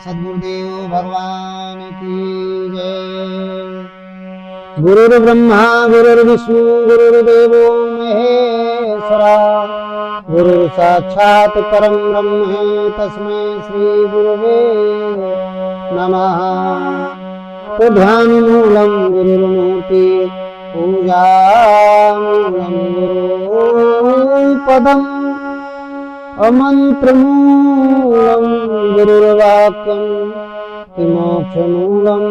सद्गुरुदेव भगवान की जय। गुरुर्ब्रह्मा गुरुर्विष्णु गुरुर्देवो महेश्वरा, गुरु साक्षात् परम ब्रह्म तस्मै श्री गुरुवे नमः। तो ध्यान मूलम गुरुर्मूर्ति पूजा मूलम गुरु पदम अमंत्रमूलम गुरुर्वाक्यम मोक्षमूलम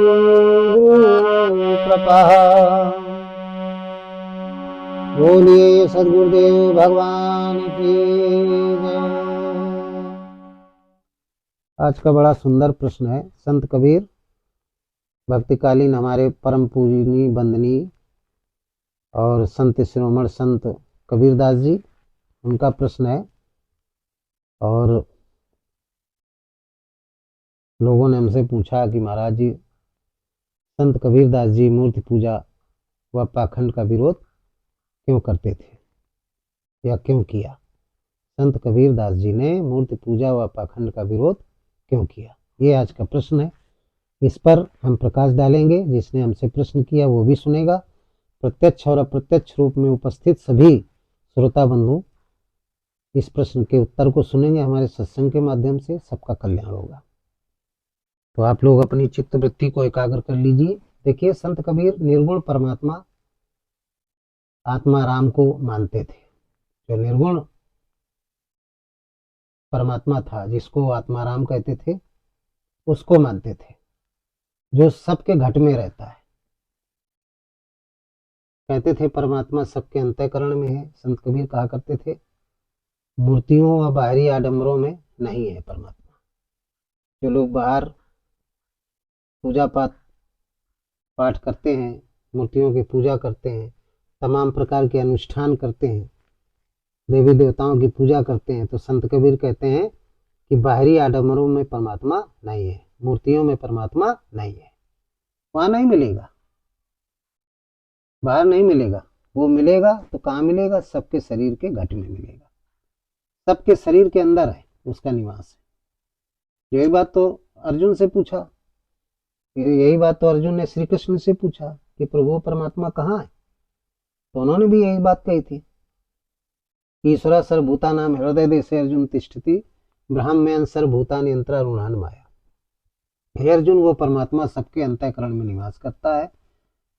गुरुकृपा। बोलिए सद्गुरुदेव भगवान की जय। आज का बड़ा सुंदर प्रश्न है। संत कबीर भक्तिकालीन हमारे परम पूजनीय वंदनीय और संत शिरोमण संत कबीरदास जी, उनका प्रश्न है। और लोगों ने हमसे पूछा कि महाराज जी, संत कबीरदास जी मूर्ति पूजा व पाखंड का विरोध क्यों करते थे या क्यों किया? संत कबीरदास जी ने मूर्ति पूजा व पाखंड का विरोध क्यों किया, ये आज का प्रश्न है। इस पर हम प्रकाश डालेंगे। जिसने हमसे प्रश्न किया वो भी सुनेगा। प्रत्यक्ष और अप्रत्यक्ष रूप में उपस्थित सभी श्रोता बंधु इस प्रश्न के उत्तर को सुनेंगे। हमारे सत्संग के माध्यम से सबका कल्याण होगा। तो आप लोग अपनी चित्त वृत्ति को एकाग्र कर लीजिए। देखिए, संत कबीर निर्गुण परमात्मा आत्मा राम को मानते थे। जो निर्गुण परमात्मा था, जिसको आत्मा राम कहते थे, उसको मानते थे, जो सबके घट में रहता है। कहते थे परमात्मा सबके अंतःकरण में है। संत कबीर कहा करते थे मूर्तियों व बाहरी आडंबरों में नहीं है परमात्मा। जो लोग बाहर पूजा पाठ करते हैं, मूर्तियों की पूजा करते हैं, तमाम प्रकार के अनुष्ठान करते हैं, देवी देवताओं की पूजा करते हैं, तो संत कबीर कहते हैं कि बाहरी आडंबरों में परमात्मा नहीं है, मूर्तियों में परमात्मा नहीं है। वहां नहीं मिलेगा, बाहर नहीं मिलेगा। वो मिलेगा तो कहाँ मिलेगा? सबके शरीर के घट में मिलेगा। सबके शरीर के अंदर है उसका निवास है। यही बात तो अर्जुन से पूछा, यही बात तो अर्जुन ने श्री कृष्ण से पूछा कि प्रभु परमात्मा कहाँ है? तो उन्होंने भी यही बात कही थी, ईश्वरा सर्वभूतानां हृदय देशे अर्जुन तिष्ठति ब्रह्मण्यं सर्वभूतानि यंत्रारूढ़ान माया। हे अर्जुन, वो परमात्मा सबके अंतःकरण में निवास करता है,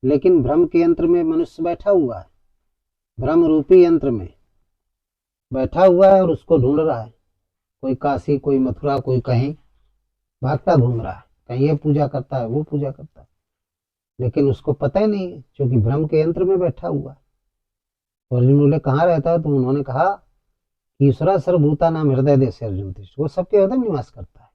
लेकिन भ्रम के यंत्र में मनुष्य बैठा हुआ है। भ्रम रूपी यंत्र में बैठा हुआ है और उसको ढूंढ रहा है। कोई काशी, कोई मथुरा, कोई कहीं भागता घूम रहा है। कहीं ये पूजा करता है, वो पूजा करता है, लेकिन उसको पता ही नहीं है, क्योंकि भ्रम के यंत्र में बैठा हुआ है। तो अर्जुन बोले कहाँ रहता है? तो उन्होंने कहा ईश्वरा सर्वभूतानां हृदय देशे अर्जुन तिष्ठ, वो सबके हृदय में निवास करता है।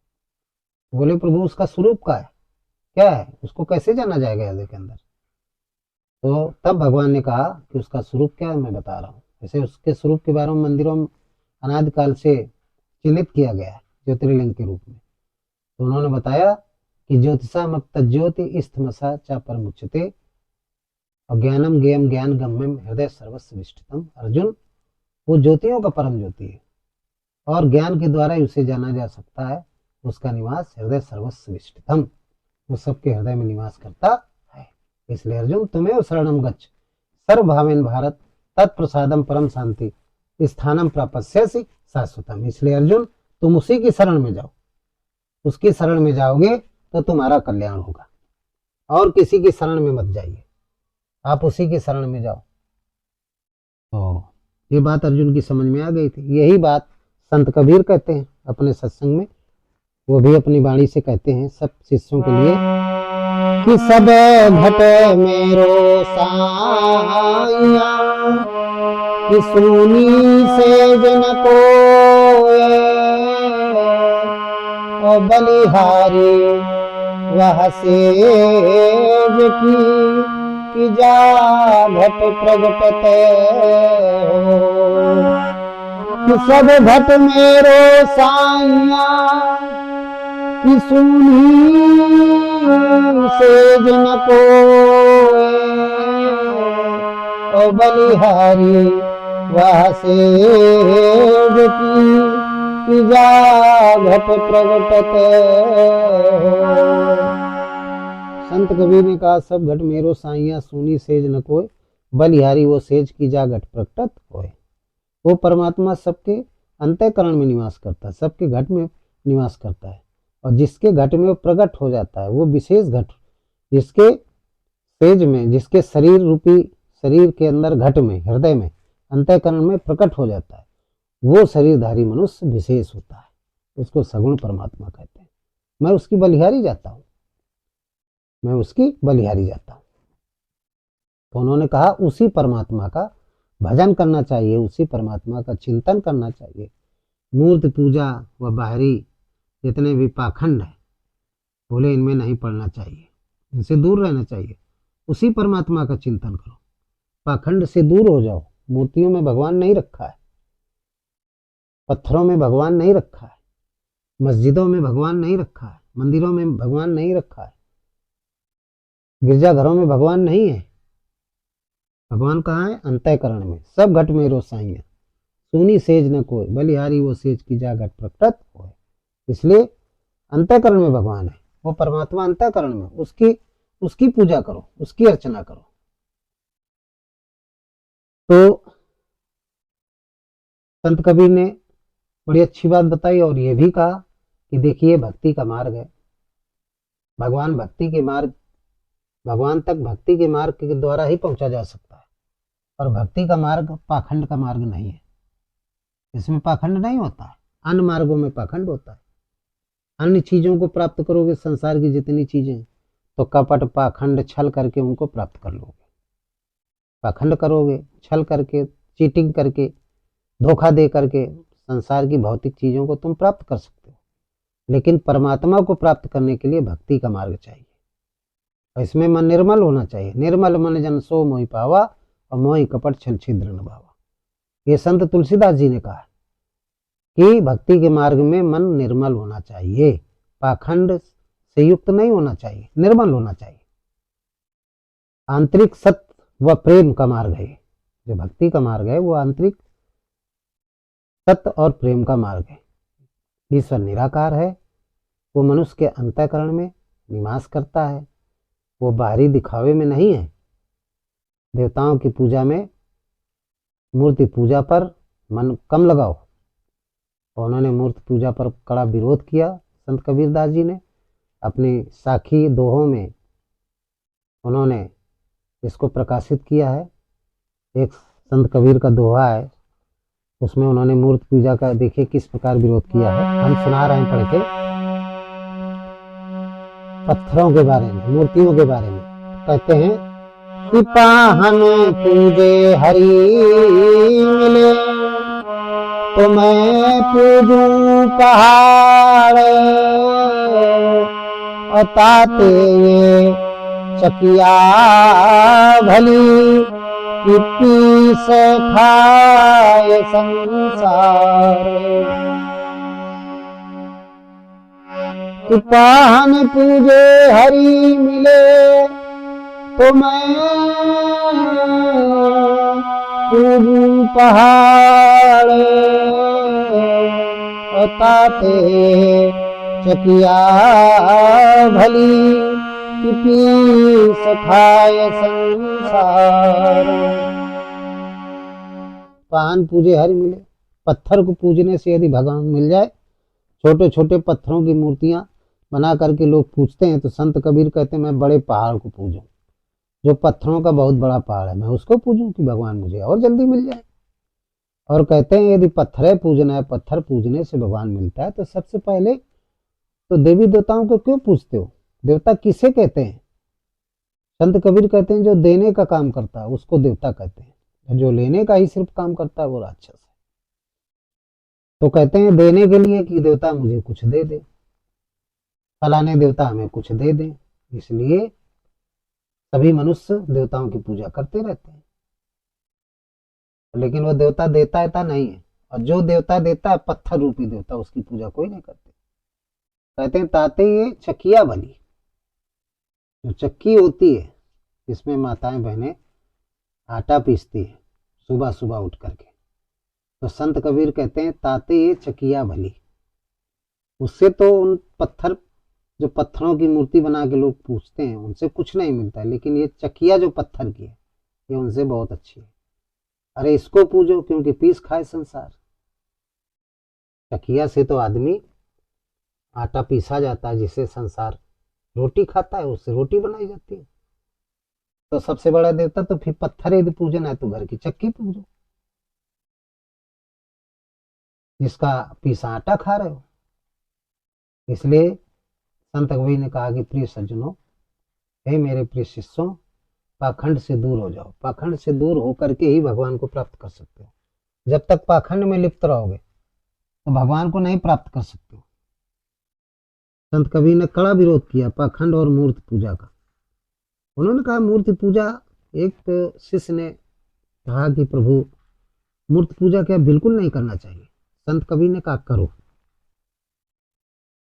बोले प्रभु उसका स्वरूप क्या है? उसको कैसे जाना जाएगा हृदय के अंदर? तो तब भगवान ने कहा कि उसका स्वरूप क्या है, मैं बता रहा हूँ। ऐसे उसके स्वरूप के बारे में मंदिरों में अनादिकाल से चिन्हित किया गया है ज्योतिर्लिंग के रूप में। तो उन्होंने बताया कि ज्योतिषाम तज्ज्योति स्थमसा चा परमुच्यते अज्ञानम ज्ञेयम ज्ञान गम्यम हृदय सर्वस्व विष्ठितम। अर्जुन, वो ज्योतियों का परम ज्योति है और ज्ञान के द्वारा ही उसे जाना जा सकता है। उसका निवास हृदय सर्वस्व विष्ठितम, वो सबके हृदय में निवास करता है। इसलिए अर्जुन, तुम्हें शरणम गच्छ सर्वभावेन भारत तत्प्रसादम परम शांति स्थानम प्रापस्यसि शाश्वतम। इसलिए अर्जुन, तुम उसी की शरण में जाओ। उसकी शरण में जाओगे तो तुम्हारा कल्याण होगा, और किसी की शरण में मत जाइए, आप उसी की शरण में जाओ। तो ये बात अर्जुन की समझ में आ गई थी। यही बात संत कबीर कहते हैं अपने सत्संग में। वो भी अपनी वाणी से कहते हैं सब शिष्यों के लिए कि सब घट मेरो साइया कि सुनी से जन कोय ओ बलिहारी वह सेज की जा घट प्रगटते हो। कि सब घट मेरो साइया कि सुनी सेज न कोय ओ बलिहारी वह सेज की कि जा घट प्रगटत हो। संत कबीर ने कहा, सब घट मेरो साइया, सुनी सेज न कोय, बलिहारी वो सेज की जा घट प्रगटत होए। वो परमात्मा सबके अंतःकरण में निवास करता है, सबके घट में निवास करता है, और जिसके घट में वो प्रकट हो जाता है, वो विशेष घट, जिसके सेज में, जिसके शरीर रूपी, शरीर के अंदर घट में, हृदय में, अंतःकरण में प्रकट हो जाता है, वो शरीरधारी मनुष्य विशेष होता है, उसको सगुण परमात्मा कहते हैं। मैं उसकी बलिहारी जाता हूँ, मैं उसकी बलिहारी जाता हूँ। तो उन्होंने कहा उसी परमात्मा का भजन करना चाहिए, उसी परमात्मा का चिंतन करना चाहिए। मूर्ति पूजा व बाहरी जितने भी पाखंड है, बोले इनमें नहीं पड़ना चाहिए, इनसे दूर रहना चाहिए। उसी परमात्मा का चिंतन करो, पाखंड से दूर हो जाओ। मूर्तियों में भगवान नहीं रखा है, पत्थरों में भगवान नहीं रखा है, मस्जिदों में भगवान नहीं रखा है, मंदिरों में भगवान नहीं रखा है, गिरजाघरों में भगवान नहीं है। भगवान कहाँ है? अंतःकरण में। सब घट में रोसाइया, सुनी सेज न कोई, बलिहारी वो सेज की जा घट प्रकट होए। इसलिए अंतःकरण में भगवान है, वो परमात्मा अंतःकरण में, उसकी पूजा करो, उसकी अर्चना करो। तो संत कबीर ने बड़ी अच्छी बात बताई, और ये भी कहा कि देखिए भक्ति का मार्ग है, भगवान भक्ति के मार्ग, भगवान तक भक्ति के मार्ग के द्वारा ही पहुंचा जा सकता है, और भक्ति का मार्ग पाखंड का मार्ग नहीं है, इसमें पाखंड नहीं होता है। अन्य मार्गों में पाखंड होता है। अन्य चीजों को प्राप्त करोगे, संसार की जितनी चीजें, तो कपट पाखंड छल करके उनको प्राप्त कर लोगे। पाखंड करोगे, छल करके, चीटिंग करके, धोखा दे करके संसार की भौतिक चीजों को तुम प्राप्त कर सकते हो, लेकिन परमात्मा को प्राप्त करने के लिए भक्ति का मार्ग चाहिए, और इसमें मन निर्मल होना चाहिए। निर्मल मन जन सो मोहि पावा, और मोहि कपट छल छिद्र न भावा। ये संत तुलसीदास जी ने कहा कि भक्ति के मार्ग में मन निर्मल होना चाहिए, पाखंड से युक्त नहीं होना चाहिए, निर्मल होना चाहिए। आंतरिक सत्य व प्रेम का मार्ग है, जो भक्ति का मार्ग है वो आंतरिक सत्य और प्रेम का मार्ग है। ईश्वर निराकार है, वो मनुष्य के अंतःकरण में निवास करता है, वो बाहरी दिखावे में नहीं है। देवताओं की पूजा में, मूर्ति पूजा पर मन कम लगाओ। और उन्होंने मूर्ति पूजा पर कड़ा विरोध किया संत कबीरदास जी ने। अपनी साखी दोहों में उन्होंने इसको प्रकाशित किया है। एक संत कबीर का दोहा है, उसमें उन्होंने मूर्ति पूजा का देखिए किस प्रकार विरोध किया है। हम सुना रहे हैं पढ़ के, पत्थरों के बारे में, मूर्तियों के बारे में। कहते हैं कि पाहन पूजे हरि मिले, तो मैं पूजूं पहाड़, और ताते ये चकिया भली, कि पीस खाए संसार। कि पाहन पूजे हरि मिले, तो मैं पूजूं पहाड़, और ताते चकिया भली, कि पीस खाए संसार। पान पूजे हरि मिले, पत्थर को पूजने से यदि भगवान मिल जाए, छोटे छोटे पत्थरों की मूर्तियां बना करके लोग पूजते हैं, तो संत कबीर कहते हैं मैं बड़े पहाड़ को पूजूं, जो पत्थरों का बहुत बड़ा पहाड़ है, मैं उसको पूजूं कि भगवान मुझे और जल्दी मिल जाए। और कहते हैं यदि पत्थर पूजना है, पत्थर पूजने से भगवान मिलता है, तो सबसे पहले तो देवी देवताओं को क्यों पूजते हो? देवता किसे कहते हैं? संत कबीर कहते हैं जो देने का काम करता है उसको देवता कहते हैं, और जो लेने का ही सिर्फ काम करता है वो राक्षस है। तो कहते हैं देने के लिए कि देवता मुझे कुछ दे दे, फलाने देवता हमें कुछ दे दे, इसलिए सभी मनुष्य देवताओं की पूजा करते रहते हैं। लेकिन वो देवता देता ऐसा नहीं है, और जो देवता देता है पत्थर रूपी देवता, उसकी पूजा कोई नहीं करते। कहते हैं ताते ये चकिया बनी, जो चक्की होती है जिसमें माताएं बहनें आटा पीसती है सुबह सुबह उठ करके, तो संत कबीर कहते हैं ताते ये चकिया भली। उससे तो उन पत्थर, जो पत्थरों की मूर्ति बना के लोग पूजते हैं, उनसे कुछ नहीं मिलता, लेकिन ये चकिया जो पत्थर की है ये उनसे बहुत अच्छी है। अरे इसको पूजो क्योंकि पीस खाए संसार। चकिया से तो आदमी आटा पीसा जाता है, जिसे संसार रोटी खाता है, उससे रोटी बनाई जाती है। तो सबसे बड़ा देवता तो फिर पत्थर यदि पूजना है तो घर की चक्की पूजो, जिसका पीसा आटा खा रहे हो। इसलिए संत कबीर ने कहा कि प्रिय सज्जनों, हे मेरे प्रिय शिष्यों, पाखंड से दूर हो जाओ। पाखंड से दूर होकर के ही भगवान को प्राप्त कर सकते हो। जब तक पाखंड में लिप्त रहोगे तो भगवान को नहीं प्राप्त कर सकते हो। संत कबीर ने कड़ा विरोध किया पाखंड और मूर्ति पूजा का। उन्होंने कहा मूर्ति पूजा, एक शिष्य ने कहा कि प्रभु मूर्ति पूजा क्या बिल्कुल नहीं करना चाहिए। संत कबीर ने कहा करो।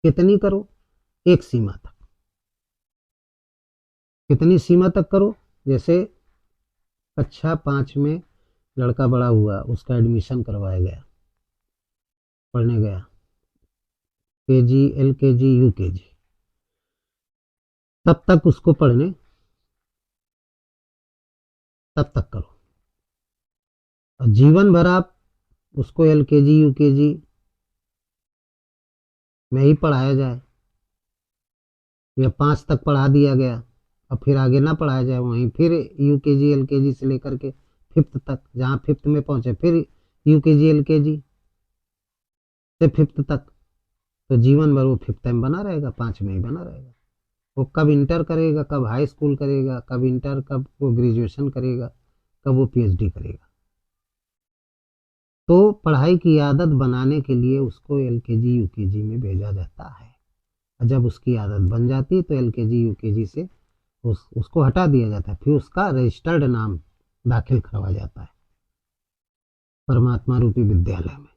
कितनी करो? एक सीमा तक। कितनी सीमा तक करो? जैसे कक्षा 5 में लड़का बड़ा हुआ, उसका एडमिशन करवाया गया, पढ़ने गया, KG LKG UKG, तब तक उसको पढ़ने, तब तक करो। और जीवन भर आप उसको LKG UKG में ही पढ़ाया जाए, या 5 तक पढ़ा दिया गया और फिर आगे ना पढ़ाया जाए, वहीं फिर UKG LKG से लेकर के 5th तक, जहाँ 5th में पहुंचे फिर UKG LKG से 5th तक, तो जीवन भर वो 5th में बना रहेगा, 5 में ही बना रहेगा। वो कब इंटर करेगा, कब हाई स्कूल करेगा, कब इंटर, कब वो ग्रेजुएशन करेगा, कब वो PhD करेगा। तो पढ़ाई की आदत बनाने के लिए उसको LKG UKG में भेजा जाता है। और जब उसकी आदत बन जाती है तो LKG UKG से उसको हटा दिया जाता है, फिर उसका रजिस्टर्ड नाम दाखिल करवाया जाता है परमात्मा रूपी विद्यालय में।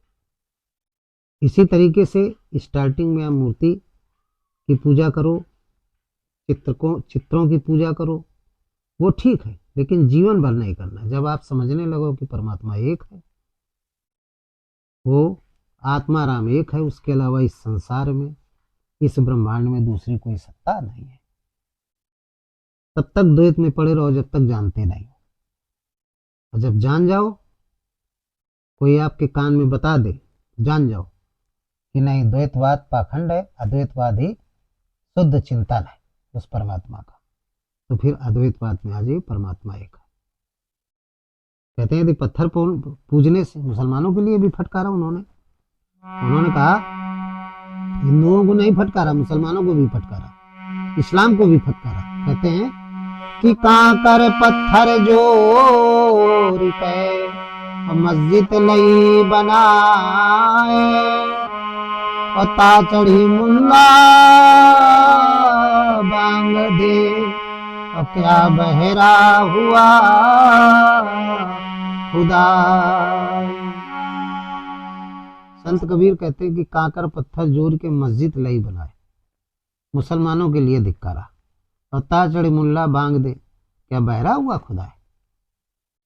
इसी तरीके से स्टार्टिंग में आप मूर्ति की पूजा करो, चित्रों की पूजा करो, वो ठीक है, लेकिन जीवन भर नहीं करना। जब आप समझने लगो कि परमात्मा एक है, वो आत्मा राम एक है, उसके अलावा इस संसार में, इस ब्रह्मांड में दूसरी कोई सत्ता नहीं है, तब तक द्वैत में पड़े रहो जब तक जानते नहीं हो। और जब जान जाओ, कोई आपके कान में बता दे, जान जाओ कि नहीं, द्वैतवाद पाखंड है, अद्वैतवाद ही शुद्ध चिंतन है उस परमात्मा का, तो फिर अद्वैतवाद में आ जाइए, परमात्मा एक है। कहते हैं यदि पत्थर पूजने से, मुसलमानों के लिए भी फटकारा उन्होंने कहा, हिंदुओं को नहीं फटकारा, मुसलमानों को भी फटकारा, इस्लाम को भी फटकारा। कहते हैं कि कांकर पत्थर जोड़ के मस्जिद नहीं बनाए, और ताचड़ी मुल्ला बांग दे, और क्या बहरा हुआ खुदा। संत कबीर कहते हैं कि कांकर पत्थर जोड़ के मस्जिद नहीं बनाए, मुसलमानों के लिए धिक्कारा, और ताचड़ी मुल्ला बांग दे, क्या बहरा हुआ खुदा है।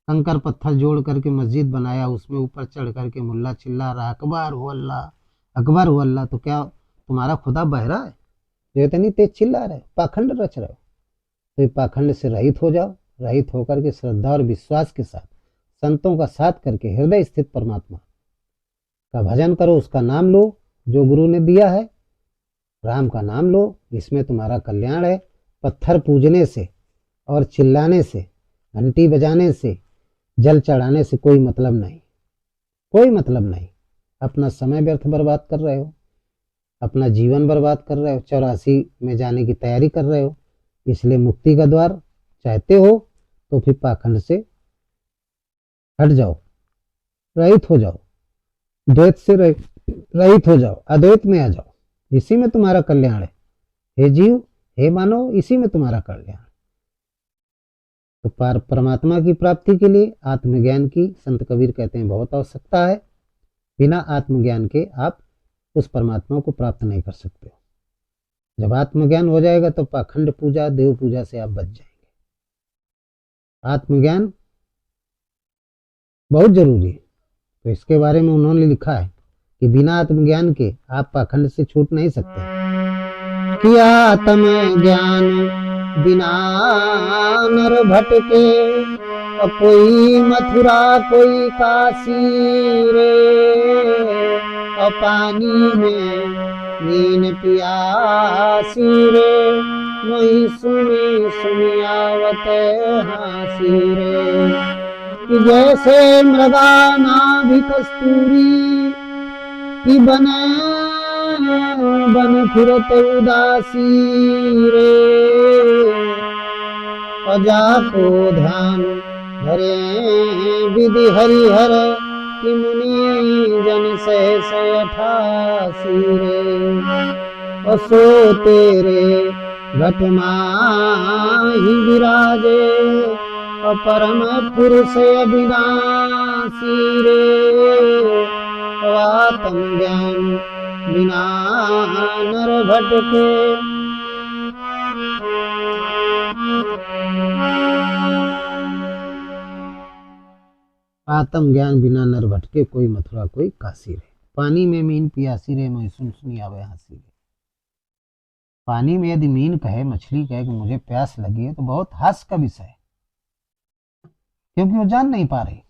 कंकर पत्थर जोड़ करके मस्जिद बनाया, उसमें ऊपर चढ़ करके मुल्ला चिल्ला रहा अकबर हो अल्लाह, अकबर हो अल्लाह, तो क्या तुम्हारा खुदा बहरा है जो इतनी तेज चिल्ला रहे, पाखंड रच रहे हो। तो पाखंड से रहित हो जाओ, रहित होकर के श्रद्धा और विश्वास के साथ, संतों का साथ करके हृदय स्थित परमात्मा का भजन करो, उसका नाम लो जो गुरु ने दिया है, राम का नाम लो, इसमें तुम्हारा कल्याण है। पत्थर पूजने से और चिल्लाने से, घंटी बजाने से, जल चढ़ाने से कोई मतलब नहीं, कोई मतलब नहीं। अपना समय व्यर्थ बर्बाद कर रहे हो, अपना जीवन बर्बाद कर रहे हो, 84 में जाने की तैयारी कर रहे हो। इसलिए मुक्ति का द्वार चाहते हो तो फिर पाखंड से हट जाओ, रहित हो जाओ, द्वैत से रहित हो जाओ, अद्वैत में आ जाओ, इसी में तुम्हारा कल्याण है। हे जीव, हे मानव, इसी में तुम्हारा कल्याण। तो परमात्मा की प्राप्ति के लिए आत्मज्ञान की, संत कबीर कहते हैं, बहुत आवश्यकता है। बिना आत्मज्ञान के आप उस परमात्मा को प्राप्त नहीं कर सकते हो। जब आत्मज्ञान हो जाएगा तो पाखंड पूजा, देव पूजा से आप बच जाएंगे। आत्मज्ञान बहुत जरूरी है। तो इसके बारे में उन्होंने लिखा है कि बिना आत्मज्ञान के आप पाखंड से छूट नहीं सकते। कि आत्मज्ञान बिना नर भटके, कोई मथुरा कोई काशी रे, और पानी में मीन पियासी रे, मोहि सुनी सुनी आवत हासी रे। कि जैसे मृगा नाभि कस्तूरी, कि बने बन फिरत उदासी रे, और जाको ध्यान धरे विधि हरिहर, कि मुनि जन सहस 88 रे। और सो तेरे घट माहि विराजे, और परम पुरुष अविनाशी रे। आत्म ज्ञान बिना नर भटके। आत्म ज्ञान बिना नर भटके, कोई मथुरा कोई काशी रे। पानी में मीन पियासी रे, मैं सुन सुनी आवे हंसी रे। पानी में यदि मीन कहे, मछली कहे कि मुझे प्यास लगी है, तो बहुत हास्य का विषय है, क्योंकि वो जान नहीं पा रही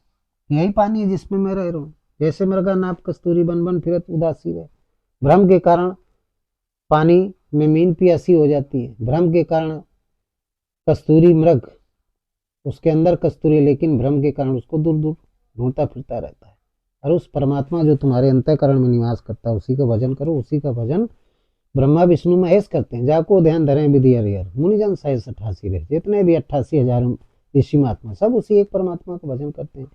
यही पानी है जिसमें मैं रह रहा हूँ। जैसे मृगा नाप कस्तूरी बन बन फिरत उदासी रहे। भ्रम के कारण पानी में मीन पियासी हो जाती है। भ्रम के कारण कस्तूरी मृग, उसके अंदर कस्तूरी, लेकिन भ्रम के कारण उसको दूर दूर ढूंढता फिरता रहता है। और उस परमात्मा जो तुम्हारे अंतःकरण में निवास करता है, उसी का भजन करो। उसी का भजन ब्रह्मा विष्णु महेश करते हैं। जाको ध्यान धरें विधि हरिहर, मुनिजन सहस 88 रहे। जितने भी 88,000 ऋषि महात्मा, सब उसी एक परमात्मा का भजन करते हैं।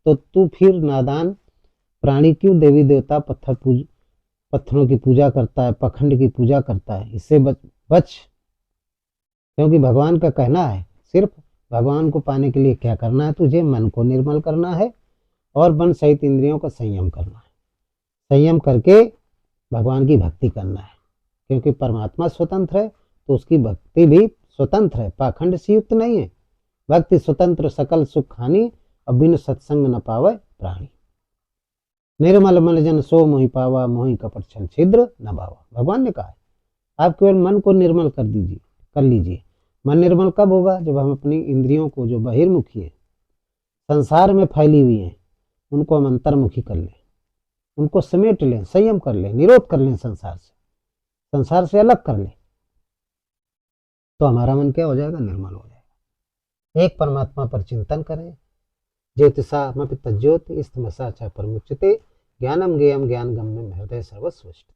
तो तू फिर नादान प्राणी क्यों देवी देवता पत्थरों की पूजा करता है, पखंड की पूजा करता है? इससे बच, क्योंकि भगवान का कहना है सिर्फ भगवान को पाने के लिए क्या करना है? तुझे मन को निर्मल करना है और मन सहित इंद्रियों का संयम करना है। संयम करके भगवान की भक्ति करना है, क्योंकि परमात्मा स्वतंत्र है तो उसकी भक्ति भी स्वतंत्र है, पाखंड से युक्त नहीं है। भक्ति स्वतंत्र सकल सुख हानि, और बिन सत्संग न पावे प्राणी। निर्मल मन जन सो मोहि पावा, मोहि कपट छल छिद्र न भावा। भगवान ने कहा है आप केवल मन को निर्मल कर लीजिए। मन निर्मल कब होगा? जब हम अपनी इंद्रियों को, जो बहिर्मुखी है, संसार में फैली हुई है, उनको हम अंतर्मुखी कर लें, उनको समेट लें, संयम कर लें, निरोध कर लें, संसार से अलग कर लें, तो हमारा मन क्या हो जाएगा? निर्मल हो जाएगा। एक परमात्मा पर चिंतन करें। ज्योतिषामपि तज्ज्योति स्तमसा च परमुच्यते, ज्ञानम ज्ञेयम ज्ञान गम्यम हृदय सर्वस्वष्ट।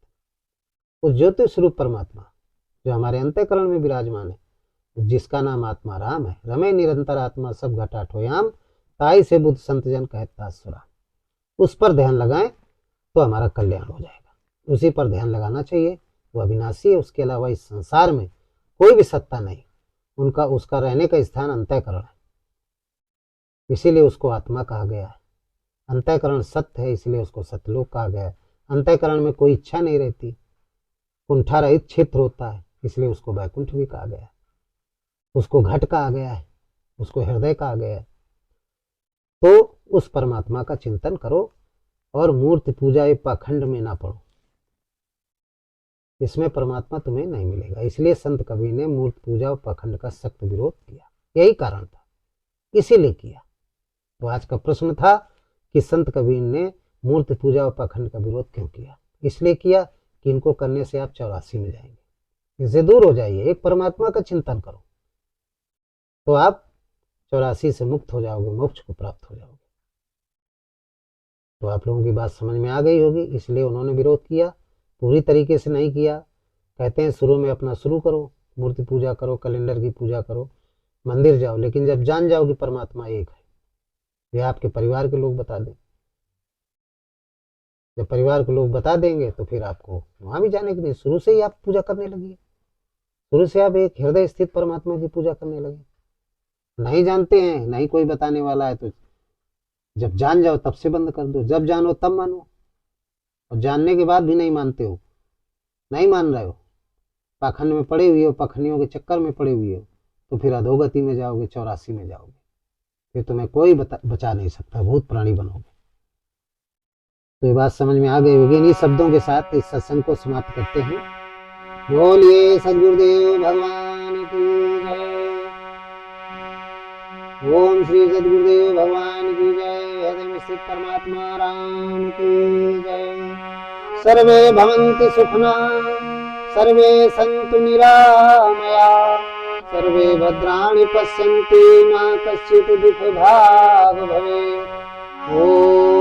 उस ज्योति स्वरूप परमात्मा जो हमारे अंतःकरण में विराजमान है, जिसका नाम आत्मा राम है। रमे निरंतर आत्मा सब घटा ठोयाम, ताई से बुद्ध संत जन कहता सुरा। उस पर ध्यान लगाएं तो हमारा कल्याण हो जाएगा। उसी पर ध्यान लगाना चाहिए। वो अविनाशी है, उसके अलावा इस संसार में कोई भी सत्ता नहीं। उसका रहने का स्थान अंतःकरण है, इसीलिए उसको आत्मा कहा गया है। अंतःकरण सत्य है, इसलिए उसको सत्यलोक कहा गया है। अंतःकरण में कोई इच्छा नहीं रहती, कुंठा रहित क्षेत्र होता है, इसलिए उसको वैकुंठ भी कहा गया है। उसको घट कहा गया है, उसको हृदय कहा गया है। तो उस परमात्मा का चिंतन करो और मूर्ति पूजा या पाखंड में ना पड़ो। इसमें परमात्मा तुम्हें नहीं मिलेगा। इसलिए संत कबीर ने मूर्ति पूजा और पाखंड का सख्त विरोध किया। यही कारण था, इसीलिए किया। तो आज का प्रश्न था कि संत कबीर ने मूर्ति पूजा और पाखंड का विरोध क्यों किया? इसलिए किया कि इनको करने से आप 84 में जाएंगे, इससे दूर हो जाइए। एक परमात्मा का चिंतन करो तो आप 84 से मुक्त हो जाओगे, मोक्ष को प्राप्त हो जाओगे। तो आप लोगों की बात समझ में आ गई होगी, इसलिए उन्होंने विरोध किया। पूरी तरीके से नहीं किया। कहते हैं शुरू में अपना शुरू करो, मूर्ति पूजा करो, कैलेंडर की पूजा करो, मंदिर जाओ, लेकिन जब जान जाओ कि परमात्मा एक है, यह आपके परिवार के लोग बता दें। जब परिवार के लोग बता देंगे तो फिर आपको वहां भी जाने की नहीं, शुरू से ही आप पूजा करने लगिए। शुरू से आप एक हृदय स्थित परमात्मा की पूजा करने लगे। नहीं जानते हैं, नहीं कोई बताने वाला है, तो जब जान जाओ तब से बंद कर दो। जब जानो तब मानो। और जानने के बाद भी नहीं मानते हो, नहीं मान रहे हो, पाखंड में पड़े हुए हो, पाखंडियों के चक्कर में पड़े हुए हो, तो फिर अधोगति में जाओगे, 84 में जाओगे। फिर तुम्हें कोई बचा नहीं सकता, भूत प्राणी बनोगे। तो ये बात समझ में आ गई होगी। इन्हीं शब्दों के साथ इस सत्संग को समाप्त करते हैं। बोलिए सद्गुरुदेव भगवान की जय। ओम श्री सद्गुरुदेव भगवान की जय। हृदय में स्थित परमात्मा राम की जय। सर्वे भवन्तु सुखिनः, सर्वे सन्तु निरामया, सर्वे भद्राणि पश्यन्तु मा कश्चित् दुःखभाग् भवेत्। ओम